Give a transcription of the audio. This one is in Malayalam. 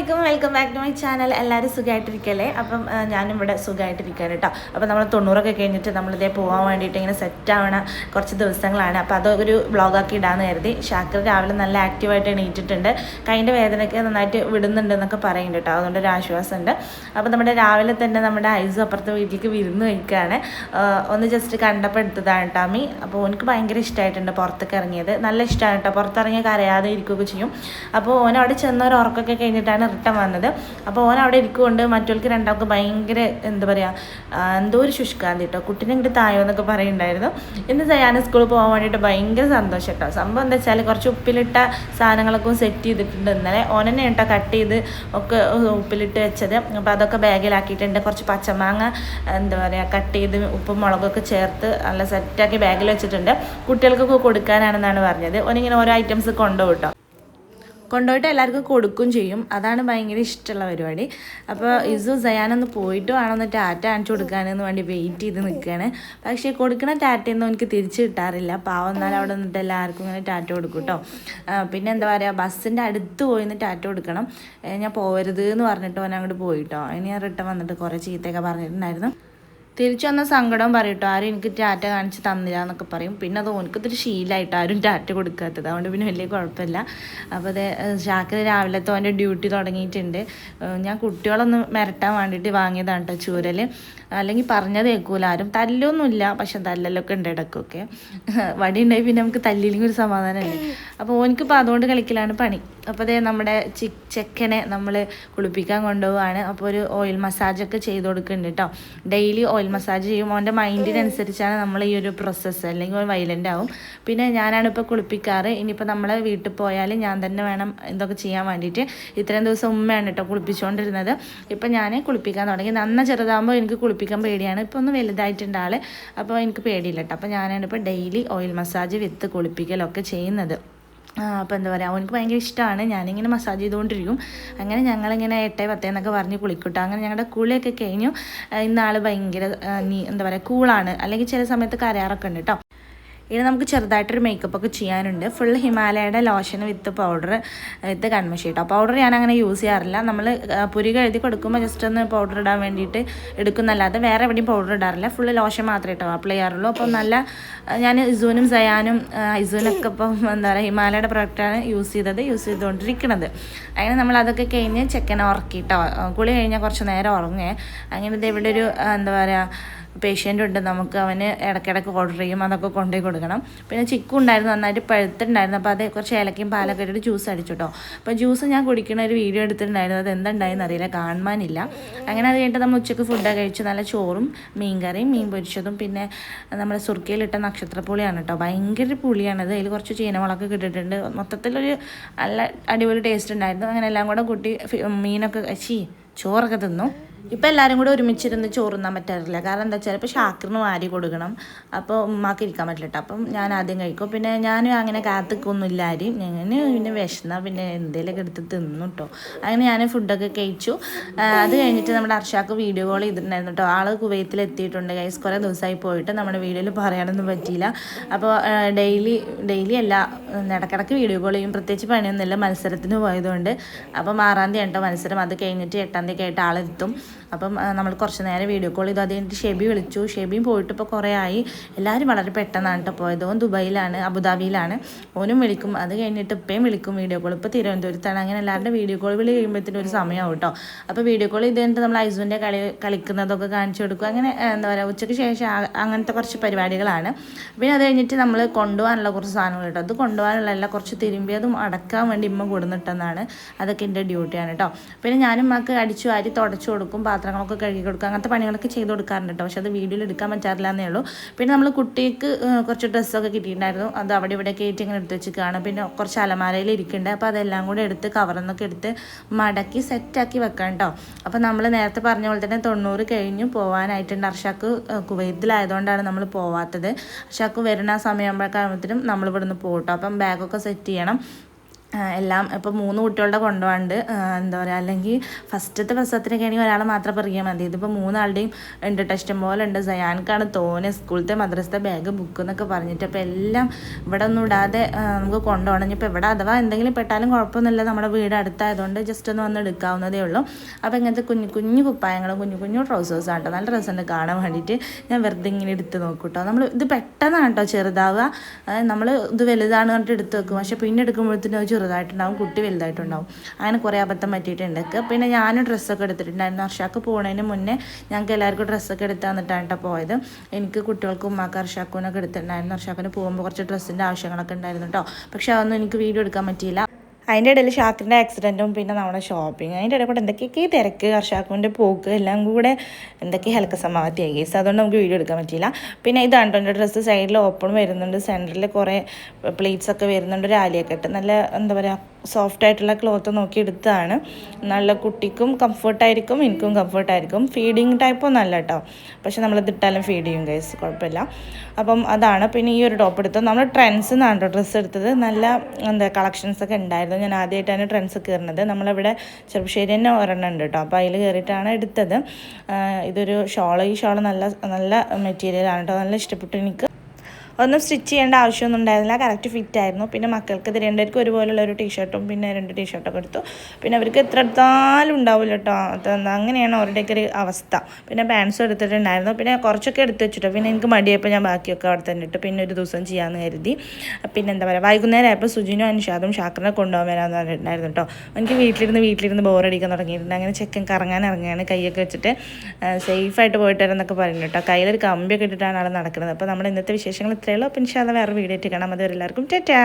അസ്സലാമലൈക്കും, welcome back to my channel. എല്ലാവരും സുഖമായിട്ടിരിക്കല്ലേ? അപ്പം ഞാനും ഇവിടെ സുഖമായിട്ടിരിക്കുകയാണ് കേട്ടോ. അപ്പോൾ നമ്മൾ 90 കഴിഞ്ഞിട്ട് നമ്മളിതേ പോകാൻ വേണ്ടിയിട്ട് ഇങ്ങനെ സെറ്റ് ആവണ കുറച്ച് ദിവസങ്ങളാണ്. അപ്പോൾ അതൊരു വ്ളോഗാക്കി ഇടാമെന്ന് കരുതി. ഷാക്കിർ രാവിലെ നല്ല ആക്റ്റീവായിട്ട് എണീറ്റിട്ടുണ്ട്. കൈൻ്റെ വേദനയൊക്കെ നന്നായിട്ട് വിടുന്നുണ്ട് എന്നൊക്കെ പറയുന്നുണ്ട് കേട്ടോ. അതുകൊണ്ടൊരു ആശ്വാസമുണ്ട്. അപ്പോൾ നമ്മുടെ രാവിലെ തന്നെ നമ്മുടെ ഐസു അപ്പുറത്തെ വീട്ടിലേക്ക് വിരുന്ന് വയ്ക്കുകയാണ്. ഒന്ന് ജസ്റ്റ് കണ്ടപ്പോൾ എടുത്തതാണ് കേട്ടോ മീ. അപ്പോൾ എനിക്ക് ഭയങ്കര ഇഷ്ടമായിട്ടുണ്ട് പുറത്തേക്ക് ഇറങ്ങിയത്. നല്ല ഇഷ്ടമാണ് കേട്ടോ. പുറത്തിറങ്ങിയ കരയാതെ ഇരിക്കുകയൊക്കെ ചെയ്യും. അപ്പോൾ ഓൻ അവിടെ ചെന്നൊരു ഉറക്കമൊക്കെ കഴിഞ്ഞിട്ടാണ് റിട്ടേൺ വന്നത്. അപ്പോൾ ഓൻ അവിടെ ഇരിക്കുകൊണ്ട് മറ്റവർക്ക് രണ്ടാൾക്ക് ഭയങ്കര എന്താ പറയുക, എന്തോ ഒരു ശുഷ്കാന്തി കേട്ടോ. കുട്ടീനെ ഇങ്ങോട്ട് തായോ എന്നൊക്കെ പറയുന്നുണ്ടായിരുന്നു. ഇന്ന് ഞാൻ സ്കൂളിൽ പോകാൻ വേണ്ടിയിട്ട് ഭയങ്കര സന്തോഷം കേട്ടോ. സംഭവം എന്താ വെച്ചാൽ കുറച്ച് ഉപ്പിലിട്ട സാധനങ്ങളൊക്കെ സെറ്റ് ചെയ്തിട്ടുണ്ട്. ഇന്നലെ ഓനെന്നെ കേട്ടോ കട്ട് ചെയ്ത് ഒക്കെ ഉപ്പിലിട്ട് വെച്ചത്. അപ്പോൾ അതൊക്കെ ബാഗിലാക്കിയിട്ടുണ്ട്. കുറച്ച് പച്ചമാങ്ങ എന്താ പറയുക കട്ട് ചെയ്ത് ഉപ്പും മുളകൊക്കെ ചേർത്ത് നല്ല സെറ്റാക്കി ബാഗിൽ വെച്ചിട്ടുണ്ട്. കുട്ടികൾക്കൊക്കെ കൊടുക്കാനാണെന്നാണ് പറഞ്ഞത്. ഓനിങ്ങനെ ഓരോ ഐറ്റംസ് കൊണ്ടുപോകും കേട്ടോ. കൊണ്ടുപോയിട്ട് എല്ലാവർക്കും കൊടുക്കും ചെയ്യും. അതാണ് ഭയങ്കര ഇഷ്ടമുള്ള പരിപാടി. അപ്പോൾ ഇസു സയാനൊന്ന് പോയിട്ട് വേണമെന്ന് ടാറ്റ കാണിച്ചു കൊടുക്കാനെന്ന് വേണ്ടി വെയിറ്റ് ചെയ്ത് നിൽക്കുകയാണ്. പക്ഷേ കൊടുക്കണ ടാറ്റയൊന്നും എനിക്ക് തിരിച്ച് കിട്ടാറില്ല. പാവം എന്നാലും അവിടെ നിന്നിട്ട് എല്ലാവർക്കും ഇങ്ങനെ ടാറ്റ കൊടുക്കും കേട്ടോ. പിന്നെ എന്താ പറയുക, ബസ്സിൻ്റെ അടുത്ത് പോയി നിന്ന് ടാറ്റ കൊടുക്കണം. ഞാൻ പോകരുത് എന്ന് പറഞ്ഞിട്ട് ഓൻ അങ്ങോട്ട് പോയിട്ടോ. അതിന് ഞാൻ റിട്ടേൺ വന്നിട്ട് കുറേ ചീത്തയൊക്കെ പറഞ്ഞിട്ടുണ്ടായിരുന്നു. തിരിച്ചു വന്ന സങ്കടം പറയട്ടോ, ആരും എനിക്ക് ടാറ്റ കാണിച്ച് തന്നില്ല എന്നൊക്കെ പറയും. പിന്നെ അത് ഓനക്കത്തൊരു ശീലമായിട്ട് ആരും ടാറ്റ കൊടുക്കാത്തത്. അതുകൊണ്ട് പിന്നെ വലിയ കുഴപ്പമില്ല. അപ്പോൾ അത് ഷാക്കിർ രാവിലത്തെ അവൻ്റെ ഡ്യൂട്ടി തുടങ്ങിയിട്ടുണ്ട്. ഞാൻ കുട്ടികളൊന്ന് മിരട്ടാൻ വേണ്ടിയിട്ട് വാങ്ങിയതാണ് കേട്ടോ ചൂരൽ. അല്ലെങ്കിൽ പറഞ്ഞത് കേൾക്കൂല ആരും. തല്ലൊന്നുമില്ല, പക്ഷെ തല്ലലൊക്കെ ഉണ്ട് ഇടയ്ക്കൊക്കെ. വടി ഉണ്ടായി പിന്നെ നമുക്ക് തല്ലിയില്ലെങ്കിൽ ഒരു സമാധാനമല്ലേ. അപ്പോൾ ഓനിക്കിപ്പോൾ അതുകൊണ്ട് കളിക്കലാണ് പണി. അപ്പോൾ അതേ നമ്മുടെ ചെക്കനെ നമ്മൾ കുളിപ്പിക്കാൻ കൊണ്ടുപോവാണ്. അപ്പോൾ ഒരു ഓയിൽ മസാജൊക്കെ ചെയ്ത് കൊടുക്കുന്നുണ്ട് കേട്ടോ. ഡെയിലി ഓയിൽ മസാജ് ചെയ്യും. അവൻ്റെ മൈൻഡിനനുസരിച്ചാണ് നമ്മൾ ഈ ഒരു പ്രോസസ്സ്, അല്ലെങ്കിൽ ഒരു വൈലൻ്റ് ആവും. പിന്നെ ഞാനാണ് ഇപ്പോൾ കുളിപ്പിക്കാറ്. ഇനിയിപ്പോൾ നമ്മളെ വീട്ടിൽ പോയാൽ ഞാൻ തന്നെ വേണം ഇതൊക്കെ ചെയ്യാൻ വേണ്ടിയിട്ട്. ഇത്രയും ദിവസം ഉമ്മയാണ് കേട്ടോ കുളിപ്പിച്ചുകൊണ്ടിരുന്നത്. ഇപ്പം ഞാൻ കുളിപ്പിക്കാൻ തുടങ്ങി. നന്ന ചെറുതാകുമ്പോൾ എനിക്ക് കുളിപ്പിക്കാൻ പേടിയാണ്. ഇപ്പോൾ ഒന്ന് വലുതായിട്ടുണ്ട് ആൾ. അപ്പോൾ എനിക്ക് പേടിയില്ല കേട്ടോ. അപ്പോൾ ഞാനാണ് ഇപ്പോൾ ഡെയിലി ഓയിൽ മസാജ് വിത്ത് കുളിപ്പിക്കലൊക്കെ ചെയ്യുന്നത്. അപ്പോൾ എന്താ പറയുക, അവനക്ക് ഭയങ്കര ഇഷ്ടമാണ്. ഞാനിങ്ങനെ മസാജ് ചെയ്തുകൊണ്ടിരിക്കും. അങ്ങനെ ഞങ്ങളിങ്ങനെ 8-10 എന്നൊക്കെ പറഞ്ഞ് കുളിക്കട്ടോ. അങ്ങനെ ഞങ്ങളുടെ കുളിയൊക്കെ കഴിഞ്ഞു. ഇന്നാൾ ഭയങ്കര എന്താ പറയുക കൂളാണ്. അല്ലെങ്കിൽ ചില സമയത്ത് കരയാറൊക്കെ ഉണ്ട് കേട്ടോ. ഇനി നമുക്ക് ചെറുതായിട്ടൊരു മേക്കപ്പൊക്കെ ചെയ്യാനുണ്ട്. ഫുൾ ഹിമാലയയുടെ ലോഷൻ വിത്ത് പൗഡർ വിത്ത് കൺമഷി കേട്ടോ. പൗഡർ ഞാൻ അങ്ങനെ യൂസ് ചെയ്യാറില്ല. നമ്മൾ പുരിക എഴുതി കൊടുക്കുമ്പോൾ ജസ്റ്റ് ഒന്ന് പൗഡർ ഇടാൻ വേണ്ടിയിട്ട് എടുക്കുന്നല്ലാതെ വേറെ എവിടെയും പൗഡർ ഇടാറില്ല. ഫുള്ള് ലോഷൻ മാത്രമേ കേട്ടോ അപ്ലൈ ചെയ്യാറുള്ളൂ. അപ്പം നല്ല ഞാൻ ഇസൂനും സയാനും ഇസൂനൊക്കെ ഇപ്പം എന്താ പറയുക ഹിമാലയയുടെ പ്രൊഡക്റ്റാണ് യൂസ് ചെയ്തുകൊണ്ടിരിക്കുന്നത്. അങ്ങനെ നമ്മൾ അതൊക്കെ കഴിഞ്ഞ് ചെക്കനെ ഉറക്കിട്ടോ. കുളി കഴിഞ്ഞാൽ കുറച്ച് നേരം ഉറങ്ങേ. അങ്ങനെ ഇവിടെ ഒരു എന്താ പറയുക പേഷ്യൻ്റ് ഉണ്ട് നമുക്ക്. അവന് ഇടയ്ക്കിടയ്ക്ക് ഓർഡർ ചെയ്യും. അതൊക്കെ കൊണ്ടുപോയി കൊടുക്കണം. പിന്നെ ചിക്കു ഉണ്ടായിരുന്നു, നന്നായിട്ട് പഴുത്തുണ്ടായിരുന്നു. അപ്പോൾ അത് കുറച്ച് ഏലക്കയും പാലൊക്കെ ഇട്ടിട്ട് ജ്യൂസ് അടിച്ചു കേട്ടോ. അപ്പോൾ ജ്യൂസ് ഞാൻ കുടിക്കുന്ന ഒരു വീഡിയോ എടുത്തിട്ടുണ്ടായിരുന്നു. അത് എന്തുണ്ടായെന്ന് അറിയില്ല, കാണുവാനില്ല. അങ്ങനെ അത് കഴിഞ്ഞിട്ട് നമ്മൾ ഉച്ചയ്ക്ക് ഫുഡൊക്കെ കഴിച്ചു. നല്ല ചോറും മീൻകറിയും മീൻ പൊരിച്ചതും പിന്നെ നമ്മുടെ സുർക്കയിലിട്ട നക്ഷത്രപ്പുളിയാണ് കേട്ടോ. ഭയങ്കര പുളിയാണത്. അതിൽ കുറച്ച് ചീനമുളകൊക്കെ ഇട്ടിട്ടുണ്ട്. മൊത്തത്തിലൊരു നല്ല അടിപൊളി ടേസ്റ്റ് ഉണ്ടായിരുന്നു. അങ്ങനെ എല്ലാം കൂടെ കൂട്ടി മീനൊക്കെ ചോറൊക്കെ തിന്നു. ഇപ്പം എല്ലാവരും കൂടെ ഒരുമിച്ചിരുന്ന് ചോറുന്നാൻ പറ്റാറില്ല. കാരണം എന്താ വെച്ചാൽ ഇപ്പോൾ ഷാക്കിറിന് വാരി കൊടുക്കണം. അപ്പോൾ ഉമ്മാക്ക് ഇരിക്കാൻ പറ്റില്ല കേട്ടോ. അപ്പം ഞാൻ ആദ്യം കഴിക്കും. പിന്നെ ഞാനും അങ്ങനെ കാത്തിക്കൊന്നുമില്ല ആരും. ഞാൻ പിന്നെ വിശന്നാൽ പിന്നെ എന്തെങ്കിലുമൊക്കെ എടുത്ത് തിന്നു കേട്ടോ. അങ്ങനെ ഞാൻ ഫുഡൊക്കെ കഴിച്ചു. അത് കഴിഞ്ഞിട്ട് നമ്മുടെ അർഷാക്ക് വീഡിയോ കോൾ ചെയ്തിട്ടുണ്ടായിരുന്നു കേട്ടോ. ആൾ കുവൈത്തിൽ എത്തിയിട്ടുണ്ട് ഗൈസ്. കുറേ ദിവസമായി പോയിട്ട് നമ്മുടെ വീഡിയോയിൽ പറയാനൊന്നും പറ്റിയില്ല. അപ്പോൾ ഡെയിലി അല്ല, ഇടയ്ക്കിടയ്ക്ക് വീഡിയോ കോൾ ചെയ്യും. പ്രത്യേകിച്ച് പണിയൊന്നുമില്ല, മത്സരത്തിന് പോയതുകൊണ്ട്. അപ്പം 6-ാം തീയതി കേട്ടോ മത്സരം. അത് കഴിഞ്ഞിട്ട് 8-ാം തീയതി ആയിട്ട് ആളെത്തും. അപ്പം നമ്മൾ കുറച്ച് നേരം വീഡിയോ കോൾ ചെയ്തു. അത് കഴിഞ്ഞിട്ട് ഷെബി വിളിച്ചു. ഷെബിയും പോയിട്ട് ഇപ്പോൾ കുറേ ആയി. എല്ലാവരും വളരെ പെട്ടെന്നാണ് കേട്ടോ പോയത്. ഓൻ ദുബായിലാണ്, അബുദാബിയിലാണ്. ഓനും വിളിക്കും. അത് കഴിഞ്ഞിട്ട് ഇപ്പയും വിളിക്കും വീഡിയോ കോൾ. ഇപ്പോൾ തിരുവനന്തപുരത്താണ്. അങ്ങനെ എല്ലാവരുടെ വീഡിയോ കോൾ വിളി കഴിയുമ്പോഴത്തേനും ഒരു സമയമാവും കേട്ടോ. അപ്പോൾ വീഡിയോ കോൾ ചെയ്ത് കഴിഞ്ഞിട്ട് നമ്മൾ ഐസുവിൻ്റെ കളിക്കുന്നതൊക്കെ കാണിച്ചു കൊടുക്കും. അങ്ങനെ എന്താ പറയുക ഉച്ചയ്ക്ക് ശേഷം അങ്ങനത്തെ കുറച്ച് പരിപാടികളാണ്. പിന്നെ അത് കഴിഞ്ഞിട്ട് നമ്മൾ കൊണ്ടുപോകാനുള്ള കുറച്ച് സാധനങ്ങൾ കേട്ടോ. അത് കൊണ്ടുപോകാനുള്ള കുറച്ച് തിരുമ്പിയതും അടക്കാൻ വേണ്ടി ഇമ്മ കൊടുന്നിട്ടെന്നാണ്. അതൊക്കെ എൻ്റെ ഡ്യൂട്ടിയാണ് കേട്ടോ. പിന്നെ ഞാനും ഉമ്മക്ക് അടിച്ചു വാരി തുടച്ചു കൊടുക്കും, പാത്രങ്ങളൊക്കെ കഴുകി കൊടുക്കുക, അങ്ങനത്തെ പണികളൊക്കെ ചെയ്ത് കൊടുക്കാറുണ്ട് കേട്ടോ. പക്ഷെ അത് വീഡിയോയിൽ എടുക്കാൻ പറ്റാറില്ല എന്നേ ഉള്ളൂ. പിന്നെ നമ്മൾ കുട്ടിക്ക് കുറച്ച് ഡ്രസ്സൊക്കെ കിട്ടിയിട്ടുണ്ടായിരുന്നു. അത് അവിടെ ഇവിടെ കയറ്റി ഇങ്ങനെ എടുത്ത് വെച്ചിട്ടാണ്. പിന്നെ കുറച്ച് അലമാരയിൽ ഇരിക്കുന്നുണ്ട്. അപ്പോൾ അതെല്ലാം കൂടെ എടുത്ത് കവറിന്നൊക്കെ എടുത്ത് മടക്കി സെറ്റാക്കി വെക്കാം കേട്ടോ. അപ്പോൾ നമ്മൾ നേരത്തെ പറഞ്ഞ പോലെ തന്നെ 90 കഴിഞ്ഞു പോകാനായിട്ടുണ്ട്. അർഷാക്ക് കുവൈത്തിലായതുകൊണ്ടാണ് നമ്മൾ പോവാത്തത്. അർഷാക്ക് വരുന്ന സമയമാകുമ്പോഴേക്കും നമ്മൾ ഇവിടുന്ന് പോകട്ടോ. അപ്പം ബാഗൊക്കെ സെറ്റ് ചെയ്യണം. എല്ലാം ഇപ്പോൾ 3 കുട്ടികളുടെ കൊണ്ടുപോകാണ്ട് എന്താ പറയുക, അല്ലെങ്കിൽ ഫസ്റ്റത്തെ പ്രസവത്തിനൊക്കെ ആണെങ്കിൽ ഒരാളെ മാത്രം പറയാൻ മതി. ഇതിപ്പോൾ 3 ആളുടെയും ഉണ്ട്, ടെസ്റ്റ് പോലെ ഉണ്ട്. സയാൻക്കാണ് തോനെ സ്കൂളത്തെ മദ്രസത്തെ ബാഗ് ബുക്ക് എന്നൊക്കെ പറഞ്ഞിട്ട്. അപ്പോൾ എല്ലാം ഇവിടെ ഒന്നും ഇടാതെ നമുക്ക് കൊണ്ടുപോകണം. ഇപ്പോൾ ഇവിടെ അഥവാ എന്തെങ്കിലും പെട്ടാലും കുഴപ്പമൊന്നുമില്ല, നമ്മുടെ വീട് അടുത്തായതുകൊണ്ട് ജസ്റ്റ് ഒന്ന് വന്ന് എടുക്കാവുന്നതേ ഉള്ളൂ. അപ്പോൾ ഇങ്ങനത്തെ കുഞ്ഞു കുഞ്ഞു കുപ്പായങ്ങളും കുഞ്ഞു കുഞ്ഞു ട്രൗസേഴ്സാണ് കേട്ടോ. നല്ല രസമുണ്ട് കാണാൻ വേണ്ടിയിട്ട്. ഞാൻ വെറുതെ ഇങ്ങനെ എടുത്ത് നോക്കും കേട്ടോ. നമ്മൾ ഇത് പെട്ടെന്നാണ് കേട്ടോ ചെറുതാവുക. നമ്മൾ ഇത് വലുതാണ് പറഞ്ഞിട്ട് എടുത്ത് വെക്കും, പക്ഷേ പിന്നെ എടുക്കുമ്പോഴത്തേനും ചെറുതായിട്ടുണ്ടാവും, കുട്ടി വലുതായിട്ടുണ്ടാവും. അങ്ങനെ കുറേ അബദ്ധം പറ്റിയിട്ടുണ്ട്. പിന്നെ ഞാനും ഡ്രസ്സൊക്കെ എടുത്തിട്ടുണ്ടായിരുന്നു. അർഷാക്ക് പോകുന്നതിന് മുന്നേ ഞങ്ങൾക്ക് എല്ലാവർക്കും ഡ്രസ്സൊക്കെ എടുത്ത് തന്നിട്ടാണ് കേട്ടോ പോയത്. എനിക്ക് കുട്ടികൾക്കും ഉമ്മാക്ക് അർഷാക്കൂനൊക്കെ എടുത്തിട്ടുണ്ടായിരുന്നു. അർഷാക്കിന് പോകുമ്പോൾ കുറച്ച് ഡ്രസ്സിൻ്റെ ആവശ്യങ്ങളൊക്കെ ഉണ്ടായിരുന്നു കേട്ടോ. പക്ഷേ അതൊന്നും എനിക്ക് വീഡിയോ എടുക്കാൻ പറ്റിയില്ല. അതിൻ്റെ ഇടയിൽ ഷാക്കിൻ്റെ ആക്സിഡൻറ്റും പിന്നെ നമ്മുടെ ഷോപ്പിങ്, അതിൻ്റെ ഇടയിൽ കൂടെ എന്തൊക്കെയൊക്കെ തിരക്ക്, ഷാക്കുവിൻ്റെ പോക്ക് എല്ലാം കൂടെ എന്തൊക്കെ ഹെൽക്ക സമാവത്തിയായി കേസ്. അതുകൊണ്ട് നമുക്ക് വീഡിയോ എടുക്കാൻ പറ്റിയില്ല. പിന്നെ ഇതാണ് കേട്ടോ എൻ്റെ ഡ്രസ്സ്. സൈഡിൽ ഓപ്പൺ വരുന്നുണ്ട്, സെൻറ്ററിൽ കുറേ പ്ലേറ്റ്സ് ഒക്കെ വരുന്നുണ്ട്, ഒരു ആലിയൊക്കെ ഇട്ട് നല്ല എന്താ പറയുക സോഫ്റ്റ് ആയിട്ടുള്ള ക്ലോത്ത് നോക്കി എടുത്തതാണ്. നല്ല കുട്ടിക്കും കംഫർട്ടായിരിക്കും, എനിക്കും കംഫർട്ടായിരിക്കും. ഫീഡിങ് ടൈപ്പൊന്നും അല്ല കേട്ടോ, പക്ഷെ നമ്മളിത് ഇട്ടാലും ഫീഡ് ചെയ്യും കേസ്, കുഴപ്പമില്ല. അപ്പം അതാണ്. പിന്നെ ഈ ഒരു ടോപ്പ് എടുത്തത് നമ്മൾ ട്രെൻഡ്സ് നിന്നാണ് കേട്ടോ ഡ്രസ്സ് എടുത്തത്. നല്ല എന്താ കളക്ഷൻസൊക്കെ ഉണ്ടായിരുന്നു. ഞാൻ ആദ്യമായിട്ടാണ് ട്രെൻഡ്സ് കയറുന്നത്. നമ്മളിവിടെ ചെറുപ്പശ്ശേരി തന്നെ ഒരെണ്ണം ഉണ്ട് കേട്ടോ, അപ്പോൾ അതിൽ കയറിയിട്ടാണ് എടുത്തത്. ഇതൊരു ഷോള്, ഈ ഷോള് നല്ല നല്ല മെറ്റീരിയലാണ് കേട്ടോ, നല്ല ഇഷ്ടപ്പെട്ടു എനിക്ക്. ഒന്നും സ്റ്റിച്ച് ചെയ്യേണ്ട ആവശ്യമൊന്നും ഉണ്ടായിരുന്നില്ല, കറക്റ്റ് ഫിറ്റ് ആയിരുന്നു. പിന്നെ മക്കൾക്ക് ഇത് രണ്ടുപേർക്കും ഒരുപോലുള്ള ഒരു ടീഷർട്ടും പിന്നെ 2 ടീഷർട്ടൊക്കെ എടുത്തു. പിന്നെ അവർക്ക് എത്ര എടുത്താലും ഉണ്ടാവില്ല കേട്ടോ, അങ്ങനെയാണ് അവരുടെയൊക്കെ ഒരു അവസ്ഥ. പിന്നെ പാൻസും എടുത്തിട്ടുണ്ടായിരുന്നു. പിന്നെ കുറച്ചൊക്കെ എടുത്ത് വെച്ചിട്ടോ, പിന്നെ എനിക്ക് മടിയപ്പോൾ ഞാൻ ബാക്കിയൊക്കെ അവിടെ തന്നെ ഇട്ട് പിന്നെ ഒരു ദിവസം ചെയ്യാമെന്ന് കരുതി. പിന്നെ എന്താ പറയുക, വൈകുന്നേരം ആയപ്പോൾ സുജിനും അൻഷാദും ഷാക്കറിനെ കൊണ്ടുപോകാൻ വരാമെന്ന് പറഞ്ഞിട്ടുണ്ടായിരുന്നു കേട്ടോ. എനിക്ക് വീട്ടിലിരുന്ന് ബോറടിക്കാൻ തുടങ്ങിയിട്ടുണ്ട്. അങ്ങനെ ചെക്കൻ കറങ്ങാൻ ഇറങ്ങുകയാണ്, കൈയൊക്കെ വെച്ചിട്ട് സേഫായിട്ട് പോയിട്ട് വരാമെന്നൊക്കെ പറയുന്നു കേട്ടോ. കയ്യിലൊരു കമ്പിയൊക്കെ ഇട്ടിട്ടാണ് ആൾ നടക്കുന്നത്. അപ്പോൾ നമ്മുടെ ഇന്നത്തെ വിശേഷങ്ങൾ ഇത്രയേ ഉള്ളൂ. അപ്പോൾ ഇൻഷാ അല്ലാഹ് വേറെ വീഡിയോ ആയിട്ട് കാണാം. അതുവരെ എല്ലാവർക്കും ടാറ്റാ.